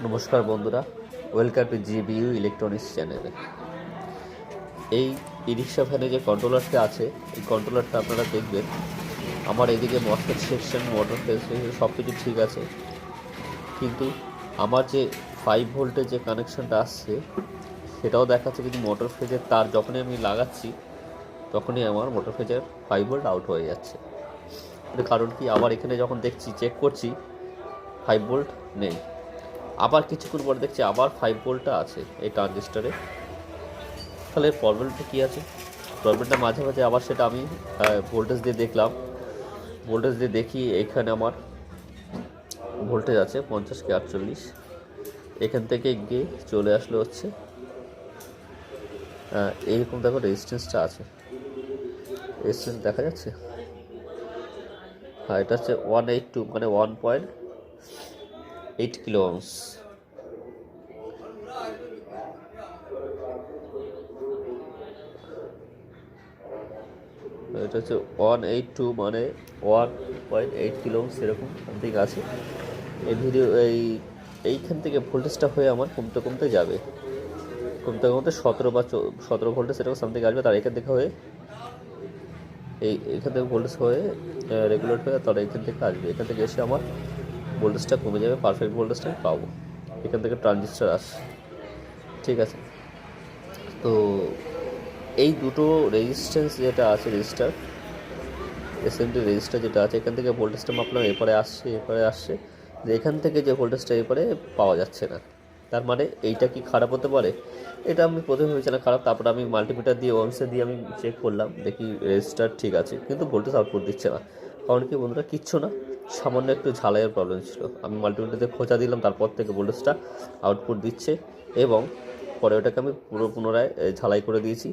নমস্কার বন্ধুরা, welcome to GBU electronics চ্যানেলে। এই ই-রিক্সা ভ্যানে যে কন্ট্রোলারটা আছে, এই কন্ট্রোলারটা আপনারা দেখবেন আমার এদিকে মসফেট সেকশন, মোটর ফেজ সব কিছু ঠিক আছে, কিন্তু আমার যে 5 ভোল্টের যে কানেকশানটা আসছে সেটাও দেখাচ্ছে, কিন্তু মোটর ফেজের তার যখনই আমি লাগাচ্ছি তখনই আমার মোটর ফেজের 5 ভোল্ট আউট হয়ে যাচ্ছে। এর কারণ কি? আবার এখানে যখন দেখছি, চেক করছি 5 ভোল্ট নেই, আবার কিছুক্ষণ পর দেখছি আবার 5 ভোল্টটা আছে এই ট্রানজিস্টারে। তাহলে প্রবলেমটা কী আছে? প্রবলেমটা মাঝে মাঝে আবার সেটা আমি ভোল্টেজ দিয়ে দেখলাম, ভোল্টেজ দিয়ে দেখি এখানে আমার ভোল্টেজ আছে 50 কে 48, এখান থেকে গিয়ে চলে আসলে হচ্ছে এইরকম। দেখো রেজিস্ট্যান্সটা আছে, রেজিস্ট্যান্স দেখা যাচ্ছে। হ্যাঁ, এটা হচ্ছে 182 মানে 1.8 কিলো ওহমস। এটা হচ্ছে 182 মানে 1.8 কিলো ওহমস এরকম সামথিং আছে। এই এইখান থেকে ভোল্টেজটা হয়ে আমার কমতে কমতে যাবে, কমতে কমতে 17 বা 17 ভোল্টেজ এরকম সামথিং আসবে। তার এখান থেকে হয়ে এখান থেকে ভোল্টেজ হয়ে রেগুলেট হয়ে তার এখান থেকে আসবে, এখান থেকে এসে আমার ভোল্টেজটা কমে যাবে, পারফেক্ট ভোল্টেজটা পাবো। এখান থেকে ট্রানজিস্টার আসে, ঠিক আছে। তো এই দুটো রেজিস্ট্যান্স যেটা আছে, রেজিস্টার এসএমডি রেজিস্টার যেটা আছে, এখান থেকে ভোল্টেজটা মাপলাম, এরপরে আসছে যে এখান থেকে যে ভোল্টেজটা এরপরে পাওয়া যাচ্ছে না। তার মানে এইটা কি খারাপ হতে পারে? এটা আমি প্রথমে ভেবেছিলাম খারাপ, তারপরে আমি মাল্টিমিটার দিয়ে ওহমসে দিয়ে আমি চেক করলাম, দেখি রেজিস্টার ঠিক আছে, কিন্তু ভোল্টেজ আউটপুট দিচ্ছে না। কারণ কি বন্ধুরা? কিচ্ছু না, সামান্য একটু ঝালাইয়ের প্রবলেম ছিল। আমি মাল্টিমিটার দিয়ে খোঁচা দিলাম, তারপর থেকে ভোল্টেজটা আউটপুট দিচ্ছে, এবং পরে ওটাকে আমি পুনরায় ঝালাই করে দিয়েছি।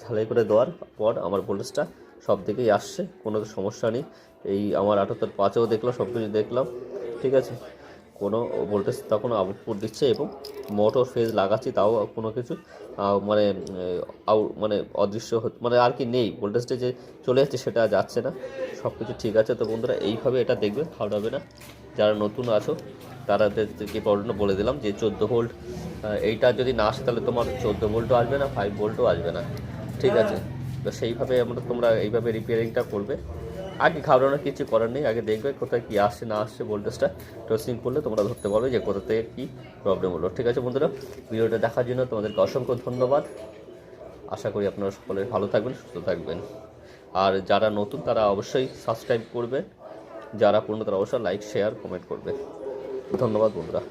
ঝালাই করে দেওয়ার পর আমার ভোল্টেজটা সব দিকেই আসছে, কোনো সমস্যা নেই। এই আমার 78.5-এও দেখলাম, সব কিছু দেখলাম, ঠিক আছে, কোনো ভোল্টেজ তখন আউটপুট দিচ্ছে। এবং মোটর ফেজ লাগাচ্ছি, তাও কোনো কিছু মানে মানে অদৃশ্য মানে আর কি নেই, ভোল্টেজটা যে চলে যাচ্ছে সেটা যাচ্ছে না, সব কিছু ঠিক আছে। তো বন্ধুরা, এইভাবে এটা দেখবেন, খারাপ হবে না। যারা নতুন আছো তাদেরকে প্রবলেমটা বলে দিলাম যে 14 ভোল্ট এইটা যদি না আসে তাহলে তোমার 14 ভোল্টও আসবে না, 5 ভোল্টও আসবে না, ঠিক আছে। তো সেইভাবে তোমরা এইভাবে রিপেয়ারিংটা করবে। আগে ঘাবড়ানোর কিছু করার নেই, আগে দেখবে কোথায় কী আসছে না আসছে, ভোল্টেজটা টেস্টিং করলে তোমরা ধরতে পারবে যে কোথা থেকে কী প্রবলেম হলো, ঠিক আছে বন্ধুরা। ভিডিওটা দেখার জন্য তোমাদেরকে অসংখ্য ধন্যবাদ। আশা করি আপনারা সকলে ভালো থাকবেন, সুস্থ থাকবেন। আর যারা নতুন তারা অবশ্যই সাবস্ক্রাইব করবে, যারা পুরনো তারা অবশ্যই লাইক, শেয়ার, কমেন্ট করবে। ধন্যবাদ বন্ধুরা।